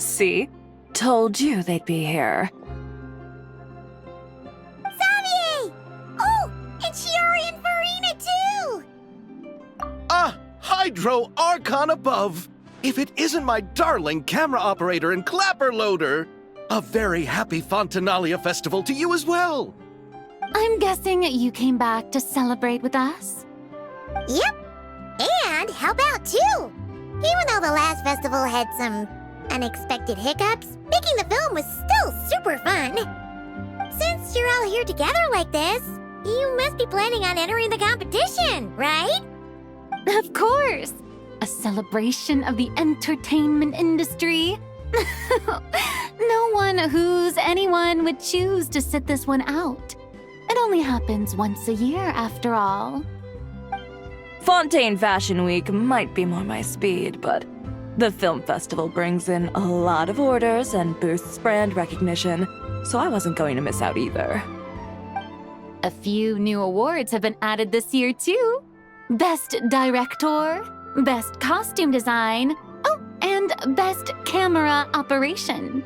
See? Told you they'd be here. Xavier! Oh, and Shiori and Farina too! Ah, Hydro Archon above! If it isn't my darling camera operator and clapper loader! A very happy Fontinalia festival to you as well! I'm guessing you came back to celebrate with us? Yep, and help out too! Even though the last festival had some unexpected hiccups, making the film was still super fun. Since you're all here together like this, you must be planning on entering the competition, right? Of course! A celebration of the entertainment industry. No one who's anyone would choose to sit this one out. It only happens once a year, after all. Fontaine Fashion Week might be more my speed, but the film festival brings in a lot of orders and boosts brand recognition, so I wasn't going to miss out either. A few new awards have been added this year, too. Best Director, Best Costume Design, oh, and Best Camera Operation.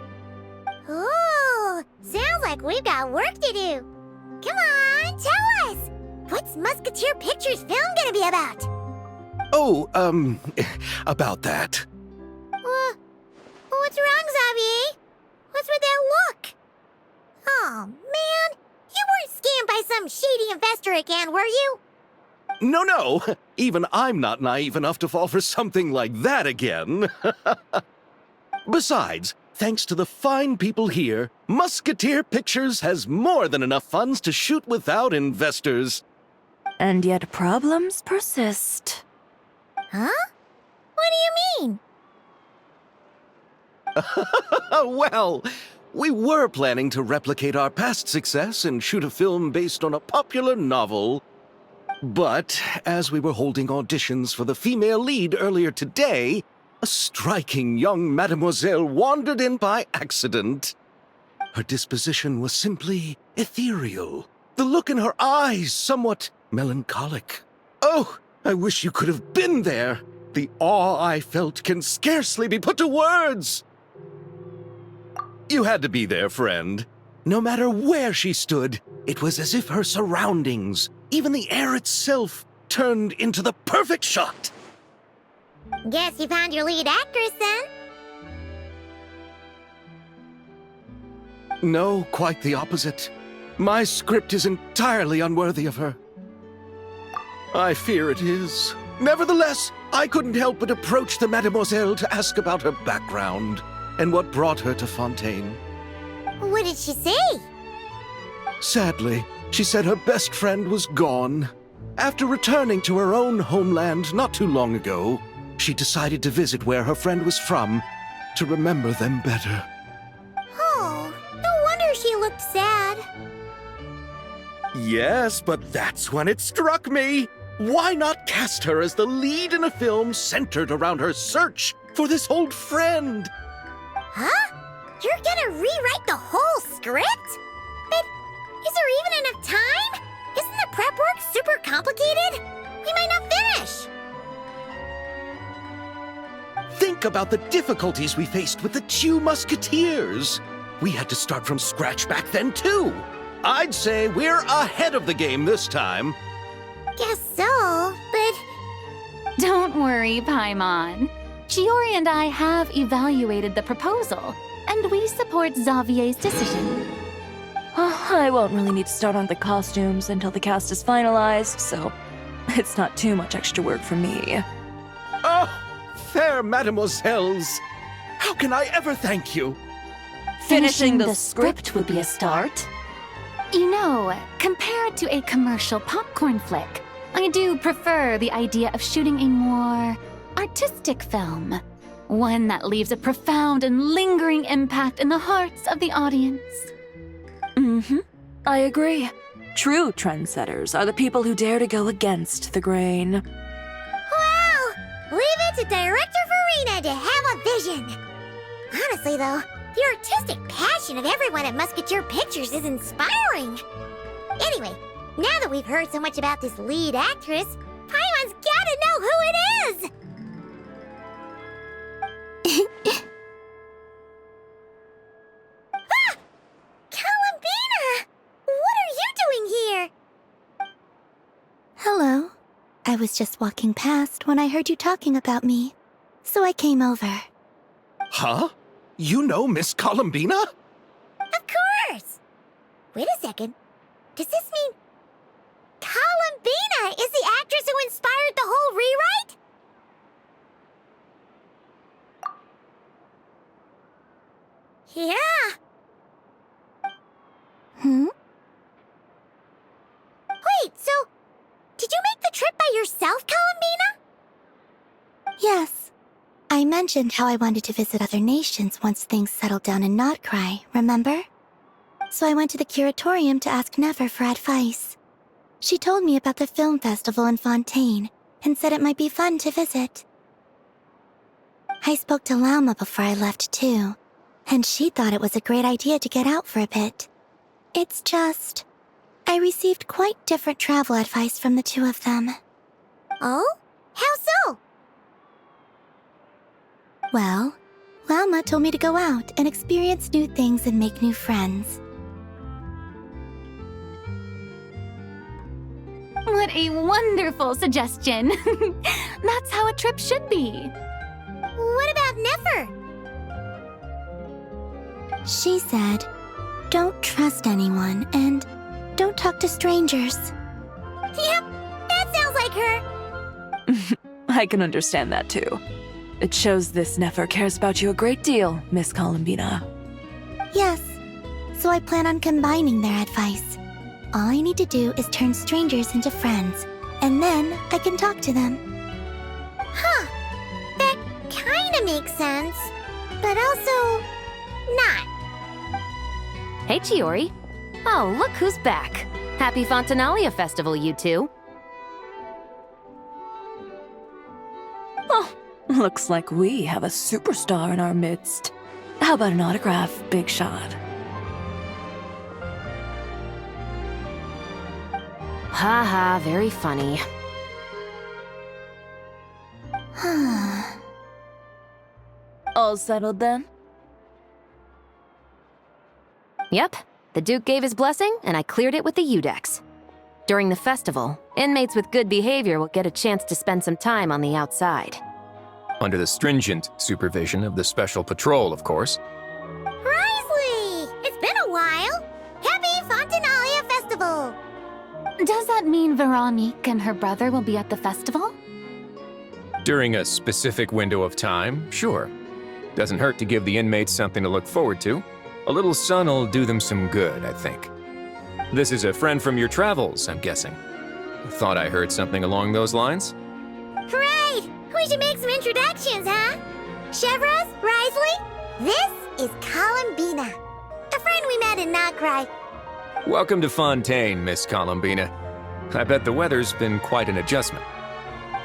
Ooh, sounds like we've got work to do. Come on, tell us! What's Musketeer Pictures film gonna be about? Oh, about that. What's wrong, Xavier? What's with that look? Oh, man, you weren't scammed by some shady investor again, were you? No, even I'm not naive enough to fall for something like that again. Besides, thanks to the fine people here, Musketeer Pictures has more than enough funds to shoot without investors. And yet problems persist. Huh? What do you mean? Well, we were planning to replicate our past success and shoot a film based on a popular novel. But as we were holding auditions for the female lead earlier today, a striking young mademoiselle wandered in by accident. Her disposition was simply ethereal, the look in her eyes somewhat melancholic. Oh, I wish you could have been there. The awe I felt can scarcely be put to words. You had to be there, friend. No matter where she stood, it was as if her surroundings, even the air itself, turned into the perfect shot. Guess you found your lead actress, then? No, quite the opposite. My script is entirely unworthy of her. I fear it is. Nevertheless, I couldn't help but approach the mademoiselle to ask about her background and what brought her to Fontaine. What did she say? Sadly, she said her best friend was gone. After returning to her own homeland not too long ago, she decided to visit where her friend was from to remember them better. Oh, no wonder she looked sad. Yes, but that's when it struck me. Why not cast her as the lead in a film centered around her search for this old friend? Huh? You're gonna rewrite the whole script? But is there even enough time? Isn't the prep work super complicated? We might not finish. Think about the difficulties we faced with the two Musketeers. We had to start from scratch back then, too. I'd say we're ahead of the game this time. Guess so, but... Don't worry, Paimon. Shiori and I have evaluated the proposal, and we support Xavier's decision. I won't really need to start on the costumes until the cast is finalized, so it's not too much extra work for me. Oh, fair mademoiselles. How can I ever thank you? Finishing the script would be a start. You know, compared to a commercial popcorn flick, I do prefer the idea of shooting a more artistic film. One that leaves a profound and lingering impact in the hearts of the audience. I agree. True trendsetters are the people who dare to go against the grain. Wow! Leave it to Director Farina to have a vision. Honestly, though, the artistic passion of everyone at Musketeer Pictures is inspiring. Anyway, now that we've heard so much about this lead actress, Paimon's gotta know who it is! I was just walking past when I heard you talking about me, so I came over. Huh? You know Miss Columbina? Of course! Wait a second. Does this mean Columbina is the actress who inspired the whole rewrite? Yeah. Wait, so did you make the trip by yourself, Columbina? Yes. I mentioned how I wanted to visit other nations once things settled down in Notcry, remember? So I went to the curatorium to ask Never for advice. She told me about the film festival in Fontaine and said it might be fun to visit. I spoke to Lauma before I left too, and she thought it was a great idea to get out for a bit. It's just, I received quite different travel advice from the two of them. Oh? How so? Well, Lauma told me to go out and experience new things and make new friends. What a wonderful suggestion! That's how a trip should be. What about Nefer? She said, don't trust anyone and don't talk to strangers. Yep, that sounds like her. I can understand that too. It shows this Nefer cares about you a great deal, Miss Columbina. Yes, so I plan on combining their advice. All I need to do is turn strangers into friends, and then I can talk to them. Huh, that kinda makes sense, but also not. Hey, Chiori. Oh, look who's back. Happy Fontinalia Festival, you two. Oh, looks like we have a superstar in our midst. How about an autograph, Big Shot? Haha, very funny. All settled then? Yep, the Duke gave his blessing, and I cleared it with the Udex. During the festival, inmates with good behavior will get a chance to spend some time on the outside. Under the stringent supervision of the Special Patrol, of course. Risley! It's been a while! Happy Fontinalia Festival! Does that mean Veronique and her brother will be at the festival? During a specific window of time, sure. Doesn't hurt to give the inmates something to look forward to. A little sun'll do them some good, I think. This is a friend from your travels, I'm guessing. Thought I heard something along those lines? Right! We should make some introductions, huh? Chevros, Risley, this is Columbina, a friend we met in Notcry. Welcome to Fontaine, Miss Columbina. I bet the weather's been quite an adjustment.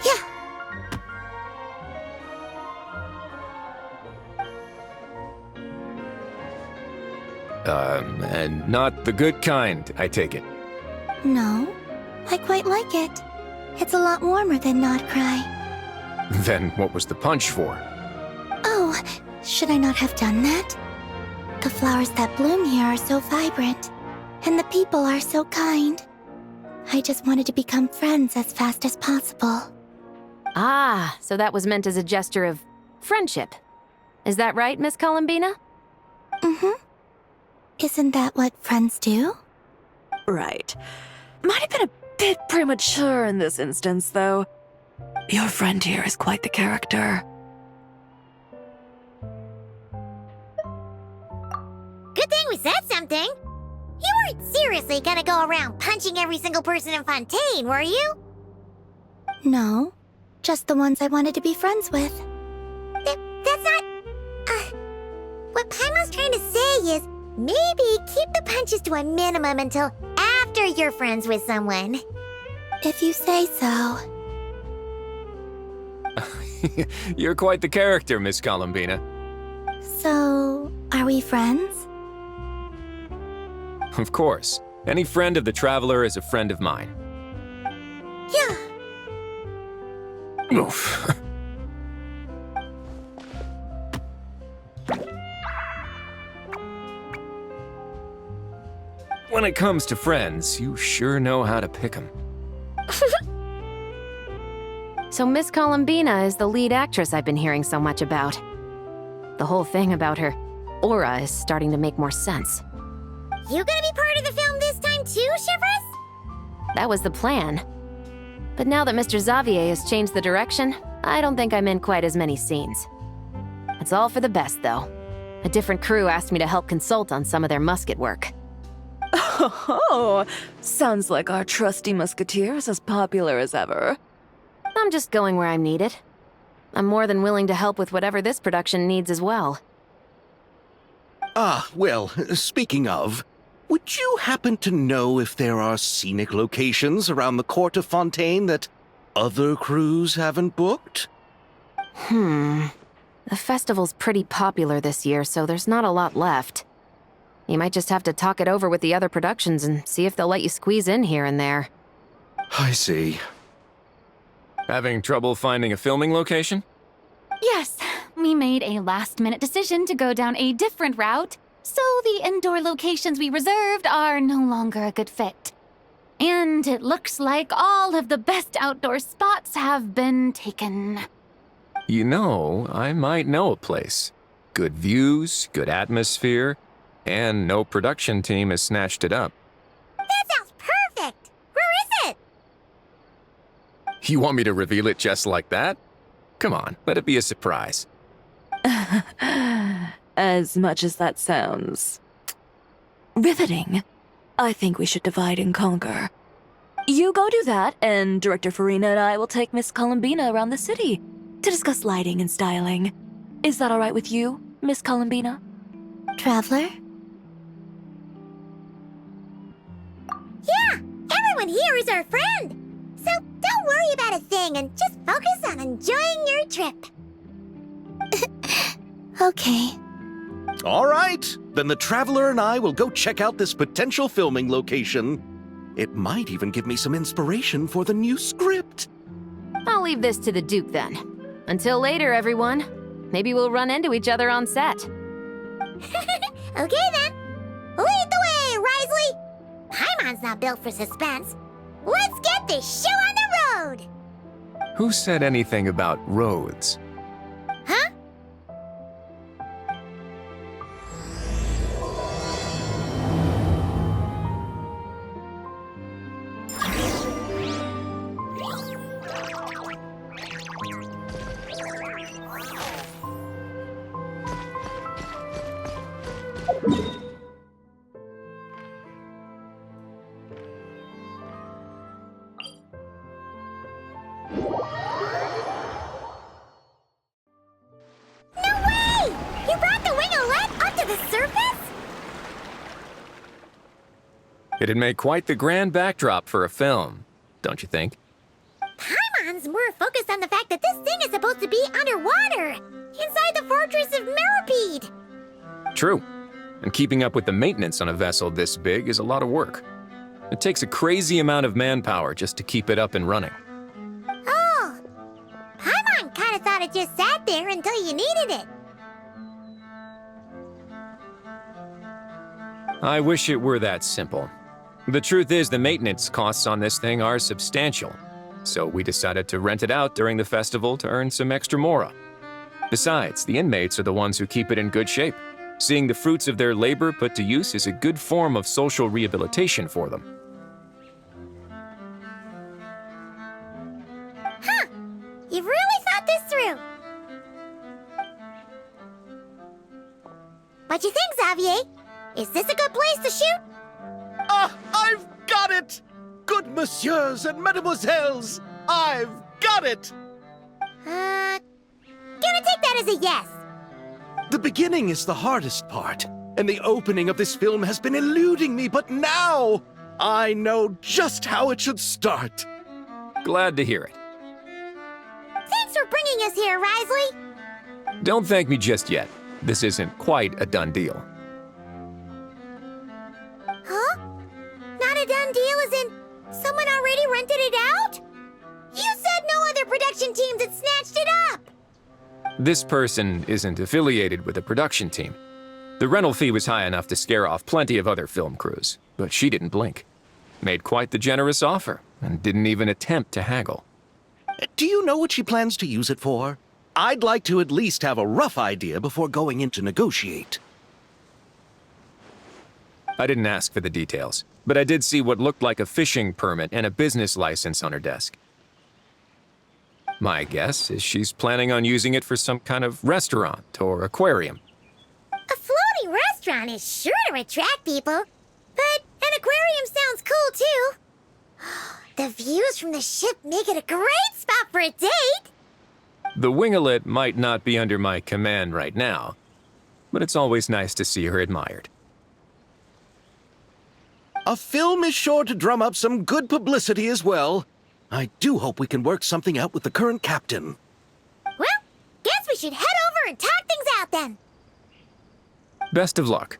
Yeah. And not the good kind, I take it. No, I quite like it. It's a lot warmer than Notcry. Then what was the punch for? Oh, should I not have done that? The flowers that bloom here are so vibrant, and the people are so kind. I just wanted to become friends as fast as possible. Ah, so that was meant as a gesture of friendship. Is that right, Miss Columbina? Mm-hmm. Isn't that what friends do? Right. Might have been a bit premature in this instance, though. Your friend here is quite the character. Good thing we said something. You weren't seriously gonna go around punching every single person in Fontaine, were you? No, just the ones I wanted to be friends with. That's not... what Paimon's trying to say is, maybe keep the punches to a minimum until after you're friends with someone. If you say so. You're quite the character, Miss Columbina. So, are we friends? Of course. Any friend of the Traveler is a friend of mine. Yeah. Oof. When it comes to friends, you sure know how to pick 'em. So Miss Columbina is the lead actress I've been hearing so much about. The whole thing about her aura is starting to make more sense. You gonna be part of the film this time too, Shivers? That was the plan. But now that Mr. Xavier has changed the direction, I don't think I'm in quite as many scenes. It's all for the best, though. A different crew asked me to help consult on some of their musket work. Oh, sounds like our trusty musketeer is as popular as ever. I'm just going where I'm needed. I'm more than willing to help with whatever this production needs as well. Ah, well, speaking of, would you happen to know if there are scenic locations around the court of Fontaine that other crews haven't booked? The festival's pretty popular this year, so there's not a lot left. You might just have to talk it over with the other productions and see if they'll let you squeeze in here and there. I see. Having trouble finding a filming location? Yes, we made a last-minute decision to go down a different route, so the indoor locations we reserved are no longer a good fit. And it looks like all of the best outdoor spots have been taken. You know, I might know a place. Good views, good atmosphere, and no production team has snatched it up. That sounds perfect! Where is it? You want me to reveal it just like that? Come on, let it be a surprise. As much as that sounds riveting, I think we should divide and conquer. You go do that, and Director Farina and I will take Miss Columbina around the city to discuss lighting and styling. Is that all right with you, Miss Columbina? Traveler? Yeah, everyone here is our friend. So don't worry about a thing and just focus on enjoying your trip. Okay. All right, then the Traveler and I will go check out this potential filming location. It might even give me some inspiration for the new script. I'll leave this to the Duke then. Until later, everyone. Maybe we'll run into each other on set. Okay then. Lead the way, Risley. Paimon's not built for suspense. Let's get this show on the road. Who said anything about roads? Huh? It'd make quite the grand backdrop for a film, don't you think? Paimon's more focused on the fact that this thing is supposed to be underwater, inside the fortress of Meropide. True. And keeping up with the maintenance on a vessel this big is a lot of work. It takes a crazy amount of manpower just to keep it up and running. Oh, Paimon kind of thought it just sat there until you needed it. I wish it were that simple. The truth is, the maintenance costs on this thing are substantial, so we decided to rent it out during the festival to earn some extra mora. Besides, the inmates are the ones who keep it in good shape. Seeing the fruits of their labor put to use is a good form of social rehabilitation for them. Huh, you've really thought this through. What you think, Xavier? Is this a good place to shoot? Ah, I've got it! Good messieurs and mesdemoiselles, I've got it! Gonna take that as a yes. The beginning is the hardest part, and the opening of this film has been eluding me, but now I know just how it should start. Glad to hear it. Thanks for bringing us here, Risley. Don't thank me just yet. This isn't quite a done deal. Huh? Not a done deal as in someone already rented it out? You said no other production teams had snatched it up! This person isn't affiliated with a production team. The rental fee was high enough to scare off plenty of other film crews, but she didn't blink. Made quite the generous offer, and didn't even attempt to haggle. Do you know what she plans to use it for? I'd like to at least have a rough idea before going in to negotiate. I didn't ask for the details, but I did see what looked like a fishing permit and a business license on her desk. My guess is she's planning on using it for some kind of restaurant or aquarium. A floating restaurant is sure to attract people, but an aquarium sounds cool too. The views from the ship make it a great spot for a date. The winglet might not be under my command right now, but it's always nice to see her admired. A film is sure to drum up some good publicity as well. I do hope we can work something out with the current captain. Well, guess we should head over and talk things out then. Best of luck.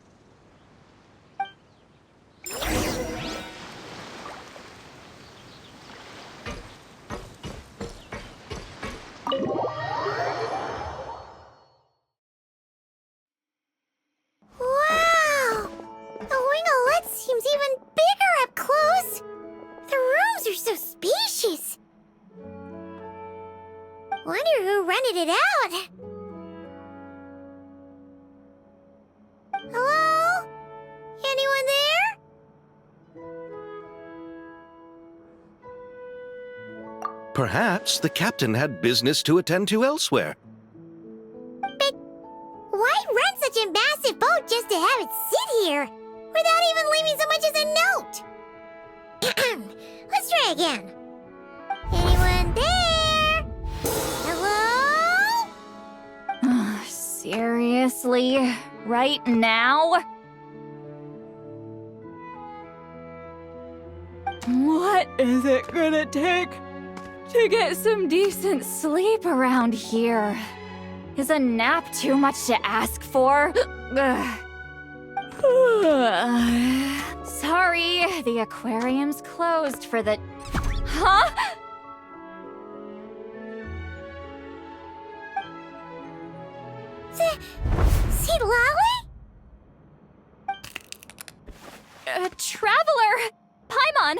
Wow! The winglet seems even bigger up close. The rooms are so spacious. Wonder who rented it out. Hello? Anyone there? Perhaps the captain had business to attend to elsewhere. But why rent such a massive boat just to have it sit here without even leaving so much as a note? Let's try again. Anyone there? Hello? Seriously? Right now? What is it gonna take to get some decent Sleep around here. Is a nap too much to ask for? Ugh. Sorry, the aquarium's closed for the... Huh? See Lolly? Traveler! Paimon!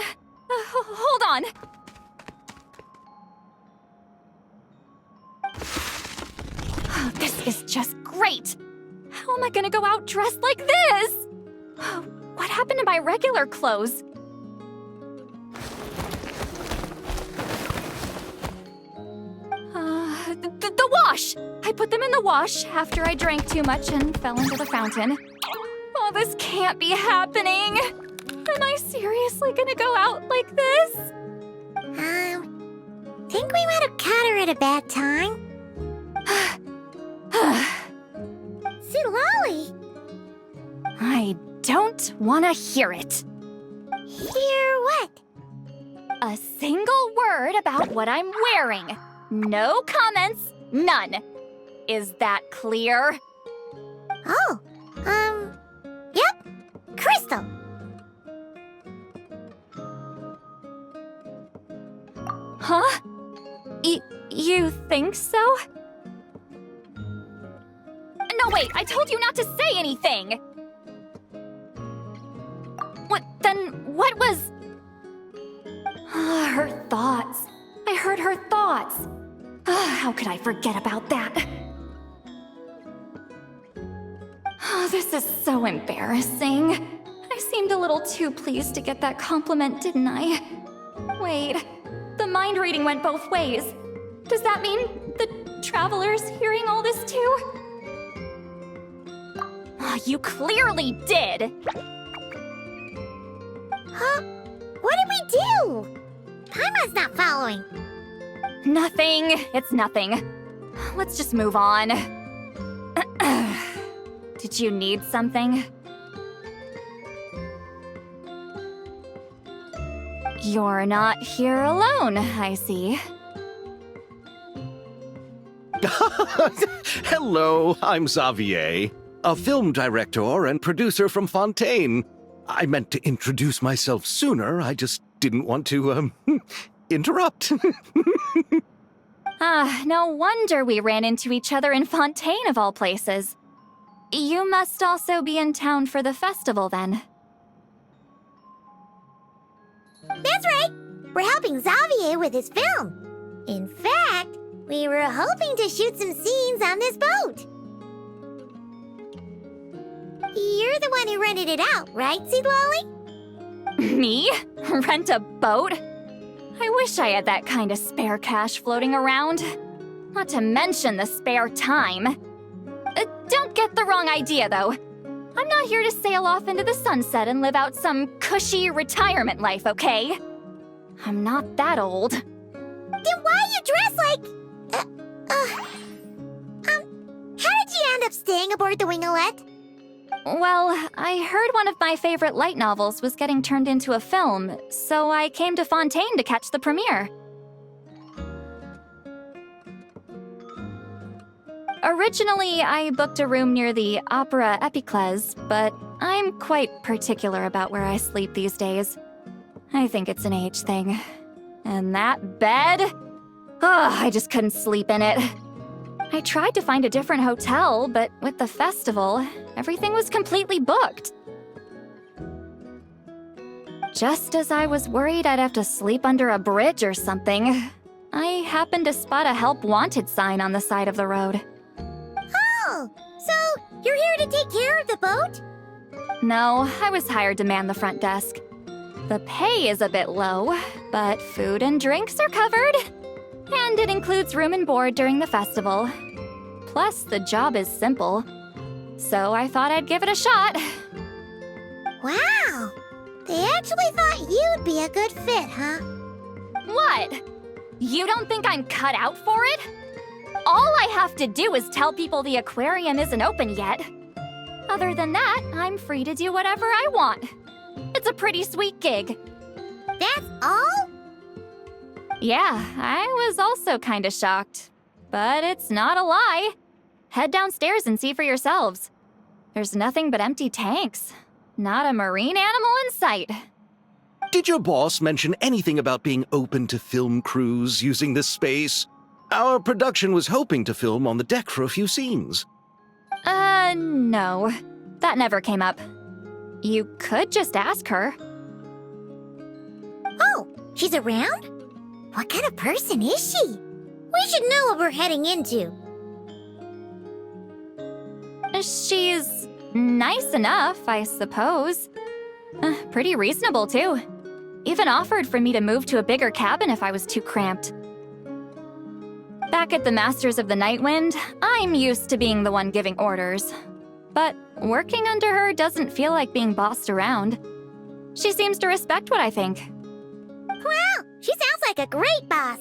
Hold on. This is just great! How am I gonna go out dressed like this? What happened to my regular clothes? The wash! I put them in the wash after I drank too much and fell into the fountain. Oh, this can't be happening! Am I seriously gonna go out like this? Think we might have caught her at a bad time. See Lolly? I don't want to hear it. Hear what? A single word about what I'm wearing. No comments, none. Is that clear? Oh, yep. Crystal. Huh? You think so? No, wait, I told you not to say anything! What was... Her thoughts. I heard her thoughts. How could I forget about that? Oh, this is so embarrassing. I seemed a little too pleased to get that compliment, didn't I? Wait, the mind reading went both ways. Does that mean the traveler's hearing all this too? You clearly did! Huh? What did we do? Paimon's not following. Nothing. It's nothing. Let's just move on. Did you need something? You're not here alone, I see. Hello, I'm Xavier, a film director and producer from Fontaine. I meant to introduce myself sooner, I just didn't want to, interrupt. No wonder we ran into each other in Fontaine of all places. You must also be in town for the festival then. That's right. We're helping Xavier with his film. In fact, we were hoping to shoot some scenes on this boat. You're the one who rented it out, right, Seed Lolly? Me? Rent a boat? I wish I had that kind of spare cash floating around. Not to mention the spare time. Don't get the wrong idea, though. I'm not here to sail off into the sunset and live out some cushy retirement life, okay? I'm not that old. Then why you dress like... how did you end up staying aboard the Wingolette? Well, I heard one of my favorite light novels was getting turned into a film, so I came to Fontaine to catch the premiere. Originally, I booked a room near the Opera Epiclese, but I'm quite particular about where I sleep these days. I think it's an age thing. And that bed? Oh, I just couldn't sleep in it. I tried to find a different hotel, but with the festival, everything was completely booked. Just as I was worried I'd have to sleep under a bridge or something, I happened to spot a help wanted sign on the side of the road. Oh, so you're here to take care of the boat? No, I was hired to man the front desk. The pay is a bit low, but food and drinks are covered. And it includes room and board during the festival. Plus, the job is simple. So I thought I'd give it a shot. Wow, they actually thought you'd be a good fit, huh? What? You don't think I'm cut out for it? All I have to do is tell people the aquarium isn't open yet. Other than that, I'm free to do whatever I want. It's a pretty sweet gig. That's all? Yeah, I was also kinda shocked. But it's not a lie. Head downstairs and see for yourselves. There's nothing but empty tanks. Not a marine animal in sight. Did your boss mention anything about being open to film crews using this space? Our production was hoping to film on the deck for a few scenes. No. That never came up. You could just ask her. Oh, she's around? What kind of person is she? We should know what we're heading into. She's nice enough, I suppose. Pretty reasonable, too. Even offered for me to move to a bigger cabin if I was too cramped. Back at the Masters of the Nightwind, I'm used to being the one giving orders. But working under her doesn't feel like being bossed around. She seems to respect what I think. Wow, she sounds like a great boss.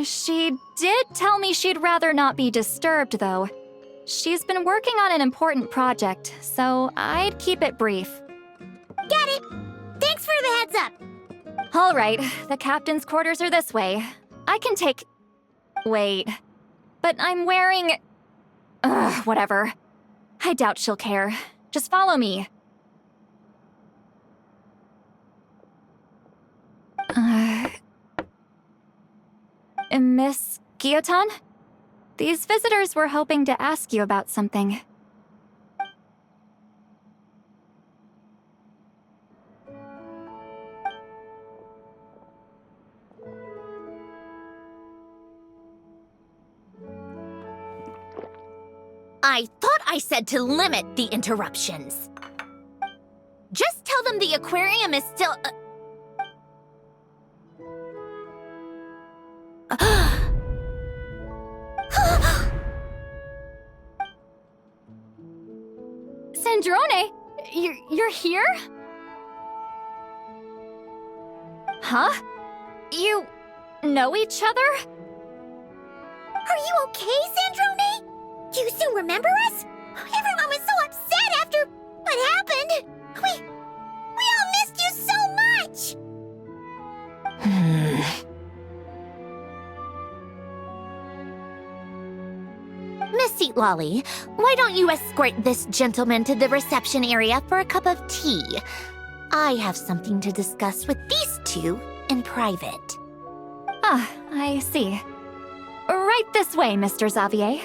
She did tell me she'd rather not be disturbed, though. She's been working on an important project, so I'd keep it brief. Got it. Thanks for the heads up. All right, the captain's quarters are this way. I can take... Wait. But I'm wearing... whatever. I doubt she'll care. Just follow me. Miss Guillotin? These visitors were hoping to ask you about something. I thought I said to limit the interruptions. Just tell them the aquarium is still... Sandrone, you're here? Huh? You know each other? Are you okay, Sandrone? Do you still remember us? Everyone was so upset after what happened. We all missed you so much. Miss Seat Lolly, why don't you escort this gentleman to the reception area for a cup of tea? I have something to discuss with these two in private. Ah, I see. Right this way, Mr. Xavier.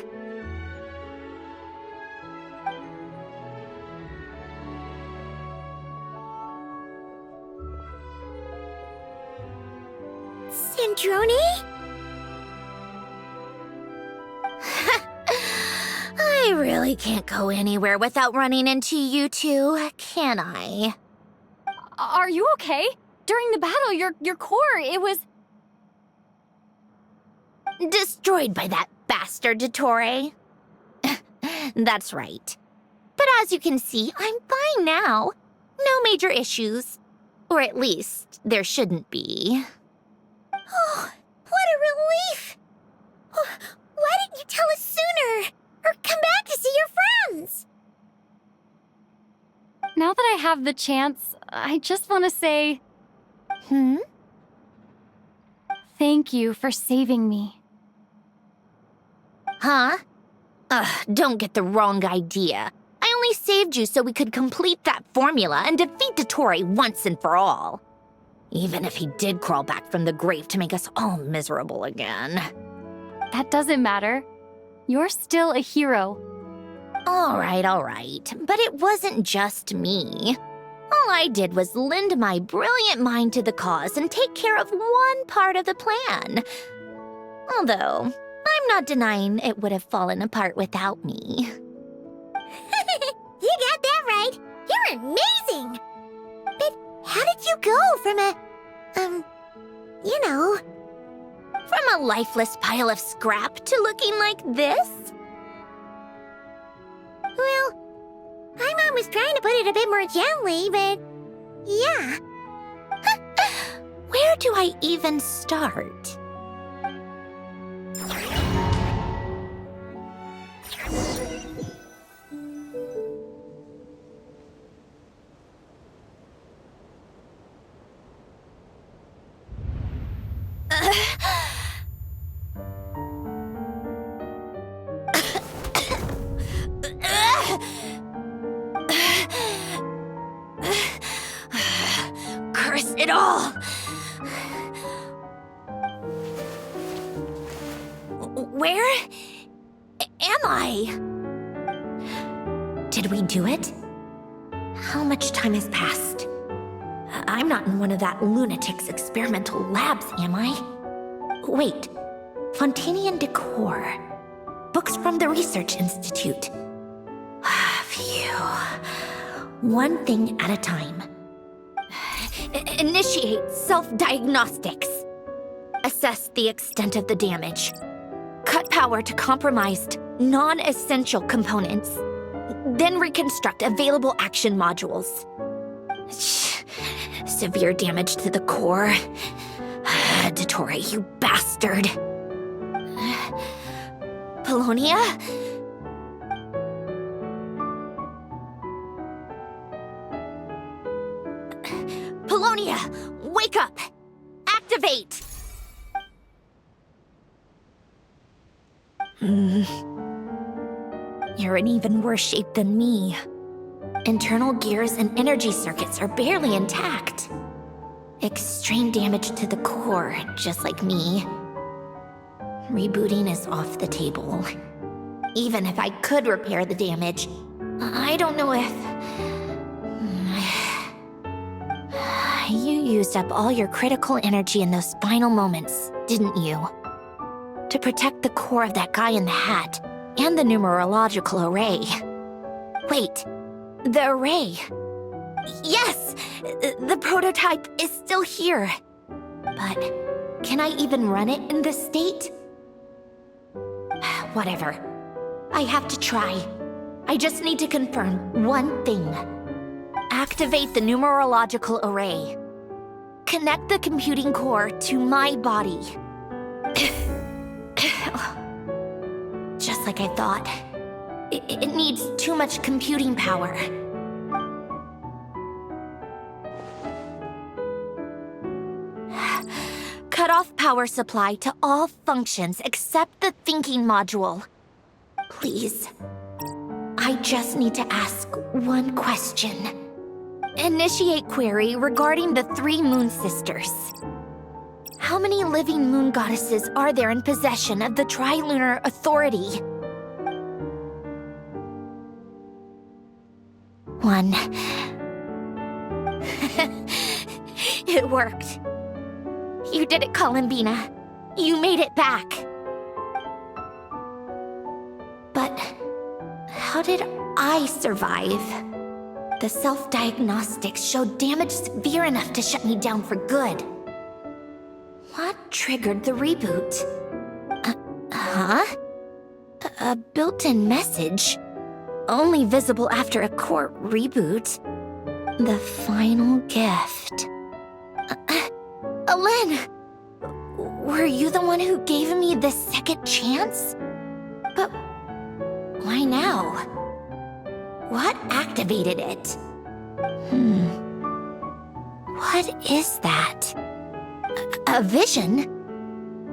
Centrone? I really can't go anywhere without running into you two, can I? Are you okay? During the battle, your core, it was... Destroyed by that bastard Dottore. That's right. But as you can see, I'm fine now. No major issues. Or at least, there shouldn't be. Oh, what a relief! Oh, why didn't you tell us sooner? Or come back to see your friends? Now that I have the chance, I just want to say... Thank you for saving me. Huh? Don't get the wrong idea. I only saved you so we could complete that formula and defeat Dottore once and for all. Even if he did crawl back from the grave to make us all miserable again. That doesn't matter. You're still a hero. All right. But it wasn't just me. All I did was lend my brilliant mind to the cause and take care of one part of the plan. Although, I'm not denying it would have fallen apart without me. You got that right. You're amazing. But how did you go from From a lifeless pile of scrap to looking like this? Well, my mom was trying to put it a bit more gently, but yeah. Where do I even start? Curse it all! Where am I? Did we do it? How much time has passed? I'm not in one of that lunatic's experimental labs, am I? Wait, Fontanian decor. Books from the Research Institute. Phew. One thing at a time. Initiate self-diagnostics. Assess the extent of the damage. Cut power to compromised, non-essential components. Then reconstruct available action modules. Severe damage to the core. Dottore, you bastard. Polonia? Polonia, wake up! Activate! You're in even worse shape than me. Internal gears and energy circuits are barely intact. Extreme damage to the core, just like me. Rebooting is off the table. Even if I could repair the damage, I don't know if... You used up all your critical energy in those final moments, didn't you? To protect the core of that guy in the hat, and the numerological array. Wait, the array. Yes! The prototype is still here. But can I even run it in this state? Whatever. I have to try. I just need to confirm one thing. Activate the numerological array. Connect the computing core to my body. Just like I thought. It needs too much computing power. Cut off power supply to all functions except the thinking module. Please. I just need to ask one question. Initiate query regarding the 3 moon sisters. How many living moon goddesses are there in possession of the Trilunar Authority? 1. It worked. You did it, Columbina. You made it back. But how did I survive? The self-diagnostics showed damage severe enough to shut me down for good. What triggered the reboot? A built-in message? Only visible after a core reboot. The final gift. Alen! Were you the one who gave me the second chance? But why now? What activated it? What is that? A vision?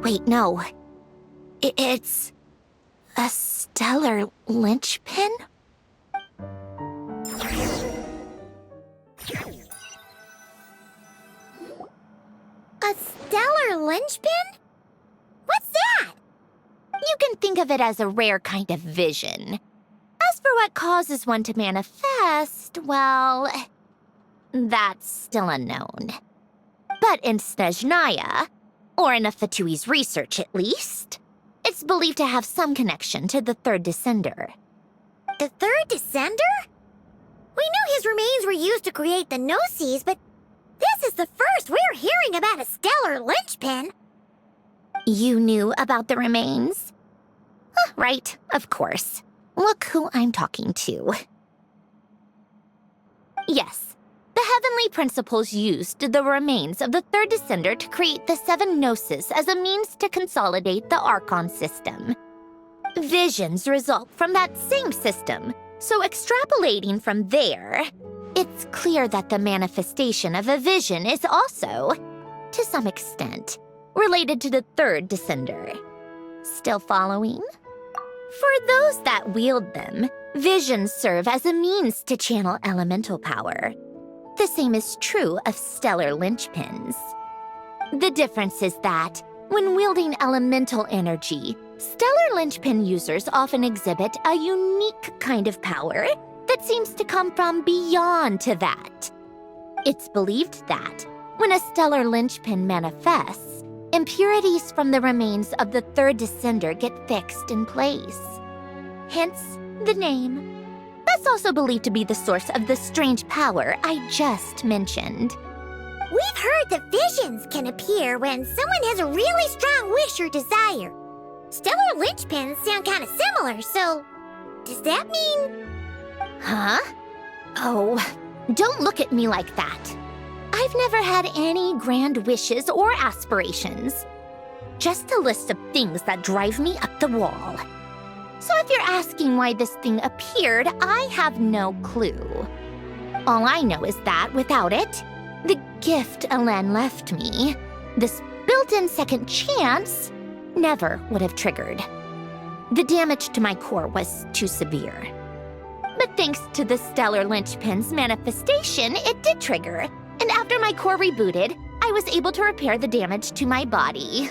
Wait, no. It's a stellar linchpin? A stellar linchpin? What's that? You can think of it as a rare kind of vision. As for what causes one to manifest, well, that's still unknown. But in Snezhnaya, or in Afatui's research at least, it's believed to have some connection to the third descender. The third descender? We knew his remains were used to create the Gnosis, but this is the first we're hearing about a stellar linchpin. You knew about the remains? Right, of course. Look who I'm talking to. Yes, the Heavenly Principles used the remains of the third descender to create the 7 Gnosis as a means to consolidate the Archon system. Visions result from that same system, so extrapolating from there, it's clear that the manifestation of a vision is also, to some extent, related to the third descender. Still following? For those that wield them, visions serve as a means to channel elemental power. The same is true of stellar linchpins. The difference is that, when wielding elemental energy, stellar linchpin users often exhibit a unique kind of power that seems to come from beyond to that. It's believed that, when a stellar linchpin manifests, impurities from the remains of the third descender get fixed in place. Hence, the name. That's also believed to be the source of the strange power I just mentioned. We've heard that visions can appear when someone has a really strong wish or desire. Stellar linchpins sound kind of similar, so does that mean... Huh? Oh, don't look at me like that. I've never had any grand wishes or aspirations. Just a list of things that drive me up the wall. So if you're asking why this thing appeared, I have no clue. All I know is that without it, the gift Alen left me, this built-in second chance, never would have triggered. The damage to my core was too severe. But thanks to the stellar linchpin's manifestation, it did trigger. And after my core rebooted, I was able to repair the damage to my body.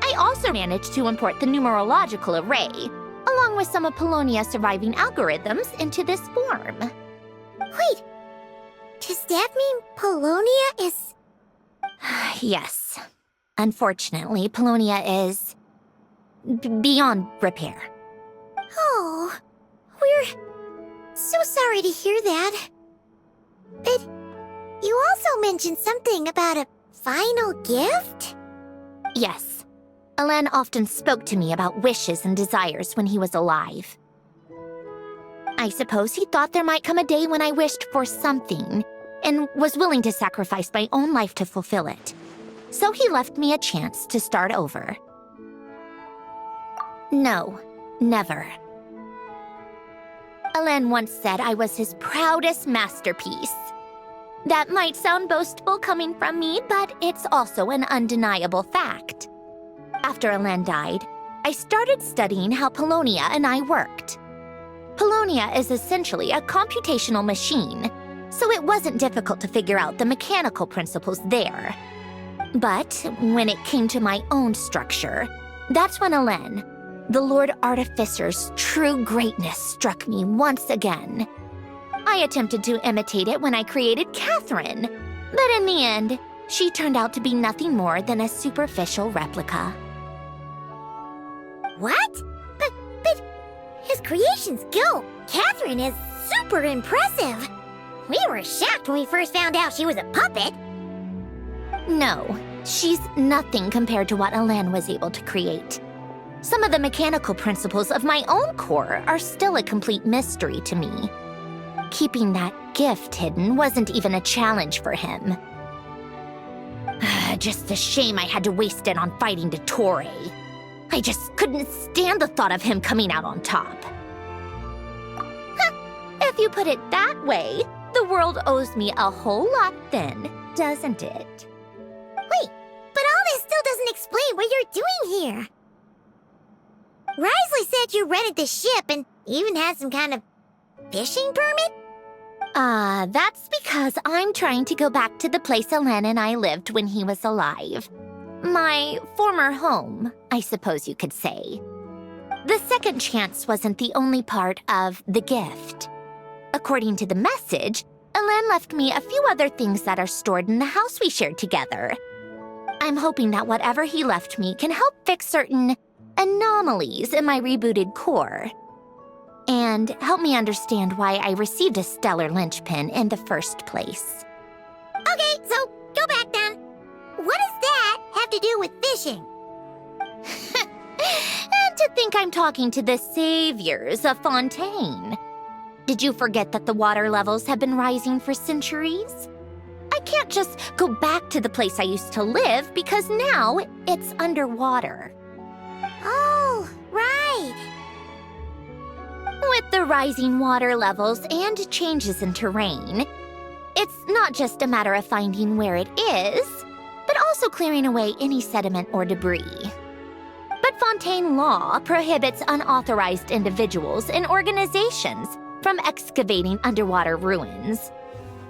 I also managed to import the numerological array, along with some of Polonia's surviving algorithms, into this form. Wait, does that mean Polonia is... Yes. Unfortunately, Polonia is... beyond repair. Oh, we're so sorry to hear that. But you also mentioned something about a final gift? Yes. Alen often spoke to me about wishes and desires when he was alive. I suppose he thought there might come a day when I wished for something, and was willing to sacrifice my own life to fulfill it. So he left me a chance to start over. No, never. Alen once said I was his proudest masterpiece. That might sound boastful coming from me, but it's also an undeniable fact. After Alen died, I started studying how Polonia and I worked. Polonia is essentially a computational machine, so it wasn't difficult to figure out the mechanical principles there. But when it came to my own structure, that's when Alen, the Lord Artificer's true greatness, struck me once again. I attempted to imitate it when I created Catherine, but in the end, she turned out to be nothing more than a superficial replica. What? But his creations go. Catherine is super impressive. We were shocked when we first found out she was a puppet. No, she's nothing compared to what Elen was able to create. Some of the mechanical principles of my own core are still a complete mystery to me. Keeping that gift hidden wasn't even a challenge for him. Just a shame I had to waste it on fighting Dottore. I just couldn't stand the thought of him coming out on top. If you put it that way, the world owes me a whole lot then, doesn't it? Wait, but all this still doesn't explain what you're doing here. Risley said you rented the ship and even had some kind of fishing permit? That's because I'm trying to go back to the place Elen and I lived when he was alive. My former home, I suppose you could say. The second chance wasn't the only part of the gift. According to the message, Elen left me a few other things that are stored in the house we shared together. I'm hoping that whatever he left me can help fix certain anomalies in my rebooted core. And help me understand why I received a stellar linchpin in the first place. Okay, so go back then. What does that have to do with fishing? And to think I'm talking to the saviors of Fontaine. Did you forget that the water levels have been rising for centuries? I can't just go back to the place I used to live because now it's underwater. Oh, right. With the rising water levels and changes in terrain, it's not just a matter of finding where it is, but also clearing away any sediment or debris. But Fontaine law prohibits unauthorized individuals and organizations from excavating underwater ruins.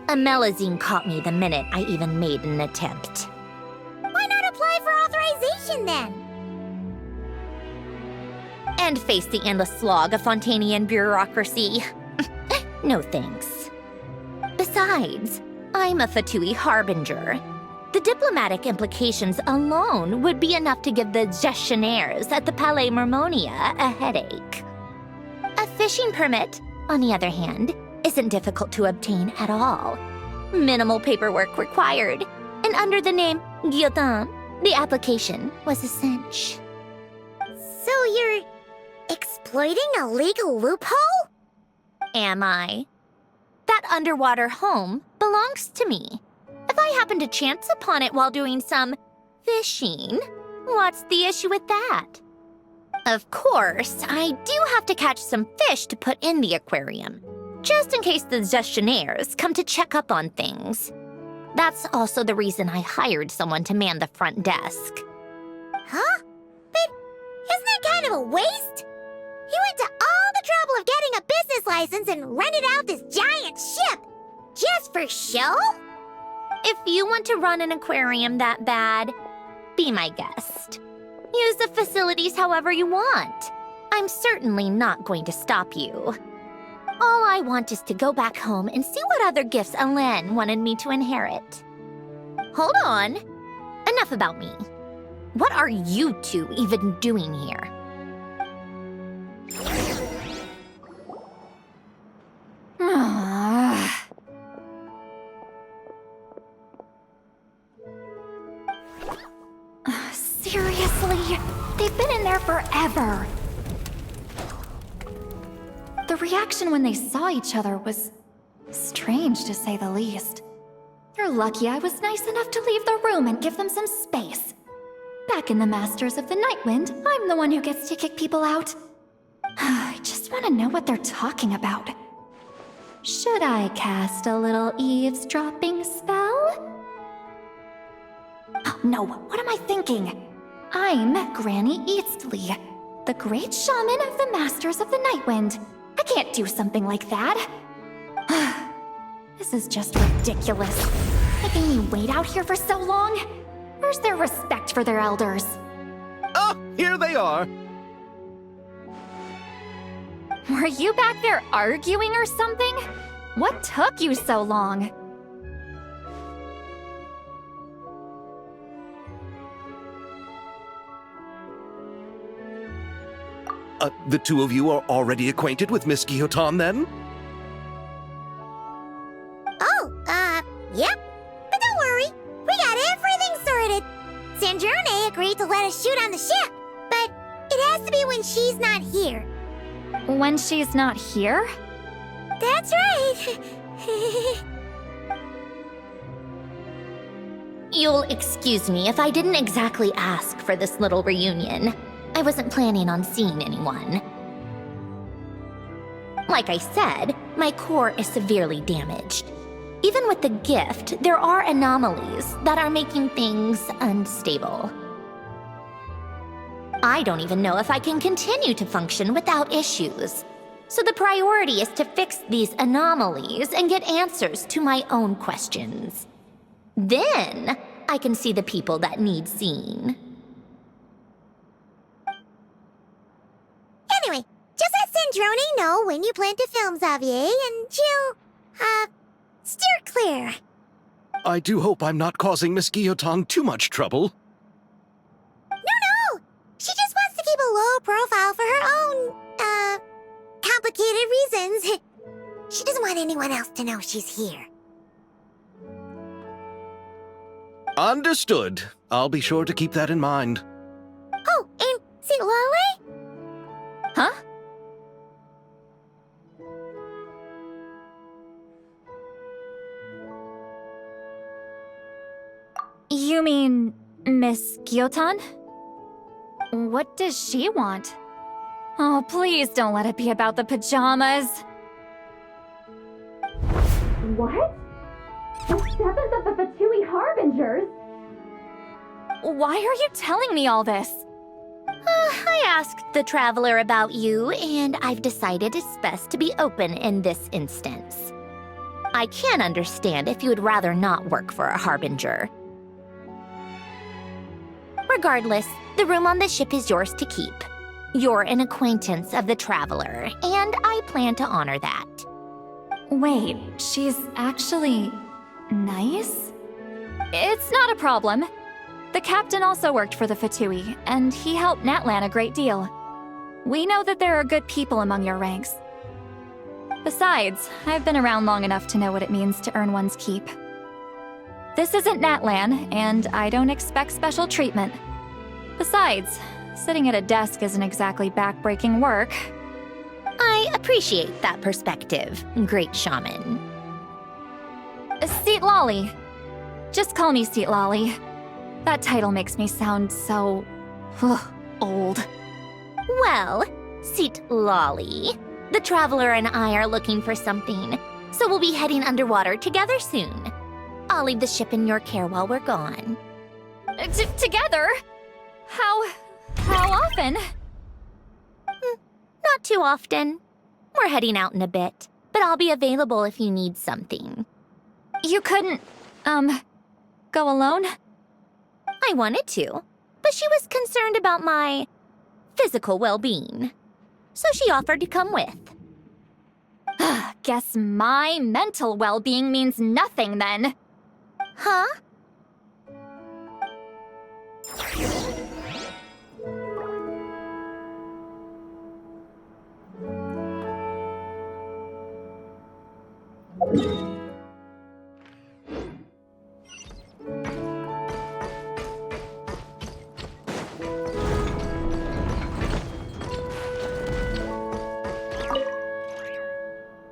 Amelazine caught me the minute I even made an attempt. Why not apply for authorization then? And face the endless slog of Fontanian bureaucracy. No thanks. Besides, I'm a Fatui harbinger. The diplomatic implications alone would be enough to give the gestionnaires at the Palais Mermonia a headache. A fishing permit, on the other hand, isn't difficult to obtain at all. Minimal paperwork required, and under the name Guillotin, the application was a cinch. So you're exploiting a legal loophole? Am I? That underwater home belongs to me. If I happen to chance upon it while doing some fishing, what's the issue with that? Of course, I do have to catch some fish to put in the aquarium, just in case the gestionnaires come to check up on things. That's also the reason I hired someone to man the front desk. Huh? But isn't that kind of a waste? You went to all the trouble of getting a business license and rented out this giant ship just for show? If you want to run an aquarium that bad, be my guest. Use the facilities however you want. I'm certainly not going to stop you. All I want is to go back home and see what other gifts Elen wanted me to inherit. Hold on. Enough about me. What are you two even doing here? Seriously? They've been in there forever. The reaction when they saw each other was strange, to say the least. You're lucky I was nice enough to leave the room and give them some space. Back in the Masters of the Nightwind, I'm the one who gets to kick people out. I just want to know what they're talking about. Should I cast a little eavesdropping spell? Oh, no, what am I thinking? I'm Granny Eastley, the great shaman of the Masters of the Nightwind. I can't do something like that. This is just ridiculous. Making me wait out here for so long? Where's their respect for their elders? Oh, here they are. Were you back there arguing or something? What took you so long? The two of you are already acquainted with Miss Guillotin, then? Oh, yep. But don't worry, we got everything sorted. Sandrone agreed to let us shoot on the ship, but it has to be when she's not here. When she's not here? That's right. You'll excuse me if I didn't exactly ask for this little reunion. I wasn't planning on seeing anyone. Like I said, my core is severely damaged. Even with the gift, there are anomalies that are making things unstable. I don't even know if I can continue to function without issues. So the priority is to fix these anomalies and get answers to my own questions. Then, I can see the people that need seeing. Anyway, just let Sandrone know when you plan to film Xavier, and she'll, steer clear. I do hope I'm not causing Miss Guillotin too much trouble. No! She just wants to keep a low profile for her own, complicated reasons. She doesn't want anyone else to know she's here. Understood. I'll be sure to keep that in mind. Oh, and see Lale? Huh? You mean Miss Guillotin? What does she want? Oh, please don't let it be about the pajamas. What? The seventh of the Fatui Harbingers? Why are you telling me all this? I asked the Traveler about you, and I've decided it's best to be open in this instance. I can understand if you would rather not work for a Harbinger. Regardless, the room on the ship is yours to keep. You're an acquaintance of the Traveler, and I plan to honor that. Wait, she's actually nice? It's not a problem. The captain also worked for the Fatui, and he helped Natlan a great deal. We know that there are good people among your ranks. Besides, I've been around long enough to know what it means to earn one's keep. This isn't Natlan, and I don't expect special treatment. Besides, sitting at a desk isn't exactly back-breaking work. I appreciate that perspective, great shaman. Seat Lolly. Just call me Seat Lolly. That title makes me sound so... old. Well, Seat Lolly, the Traveler and I are looking for something, so we'll be heading underwater together soon. I'll leave the ship in your care while we're gone. Together? How often? Not too often. We're heading out in a bit, but I'll be available if you need something. You couldn't, go alone? I wanted to, but she was concerned about my physical well-being, so she offered to come with. Guess my mental well-being means nothing then. Huh?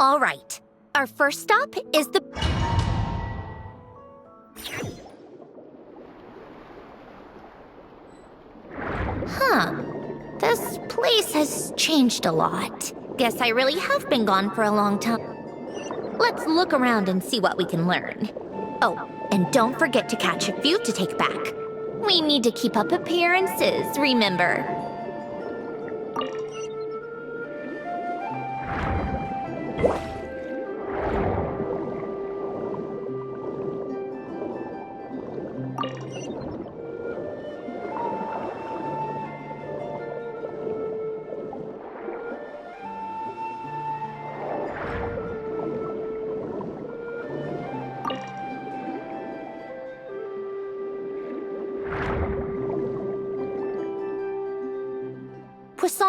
All right. Our first stop is the... Huh. This place has changed a lot. Guess I really have been gone for a long time. Let's look around and see what we can learn. Oh, and don't forget to catch a few to take back. We need to keep up appearances, remember?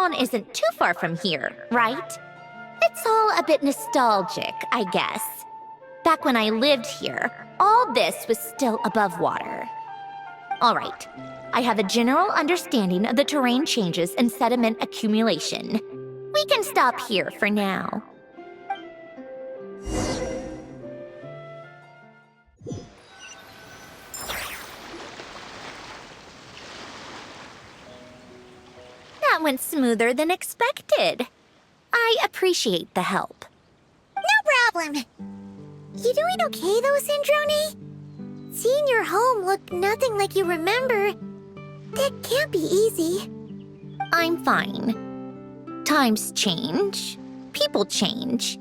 Dawn isn't too far from here, right? It's all a bit nostalgic, I guess. Back when I lived here, all this was still above water. All right, I have a general understanding of the terrain changes and sediment accumulation. We can stop here for now. That went smoother than expected. I appreciate the help. No problem. You doing okay though, Syndrome? Seeing your home look nothing like you remember, that can't be easy. I'm fine. Times change. People change.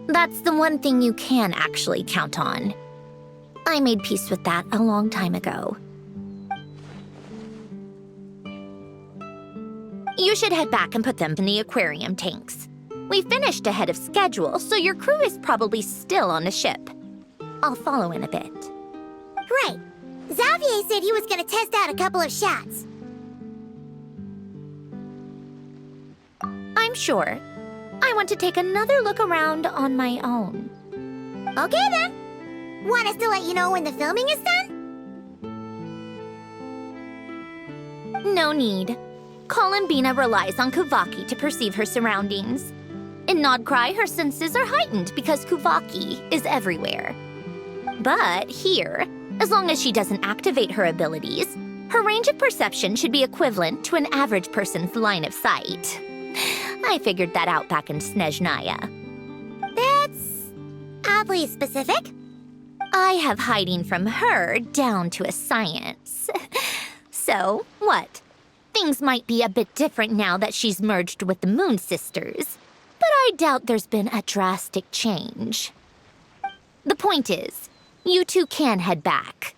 That's the one thing you can actually count on. I made peace with that a long time ago. You should head back and put them in the aquarium tanks. We finished ahead of schedule, so your crew is probably still on the ship. I'll follow in a bit. Right. Xavier said he was gonna test out a couple of shots. I'm sure. I want to take another look around on my own. Okay then. Want us to let you know when the filming is done? No need. Columbina relies on Kuvaki to perceive her surroundings. In Nodcry, her senses are heightened because Kuvaki is everywhere. But here, as long as she doesn't activate her abilities, her range of perception should be equivalent to an average person's line of sight. I figured that out back in Snezhnaya. That's oddly specific. I have hiding from her down to a science. So, what? Things might be a bit different now that she's merged with the Moon Sisters, but I doubt there's been a drastic change. The point is, you two can head back.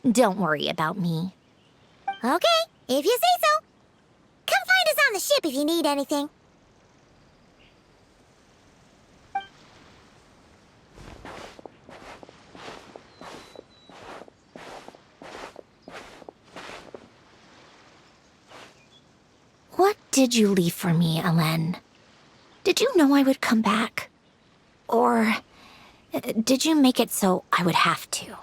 Don't worry about me. Okay, if you say so. Come find us on the ship if you need anything. What did you leave for me, Alen? Did you know I would come back? Or did you make it so I would have to?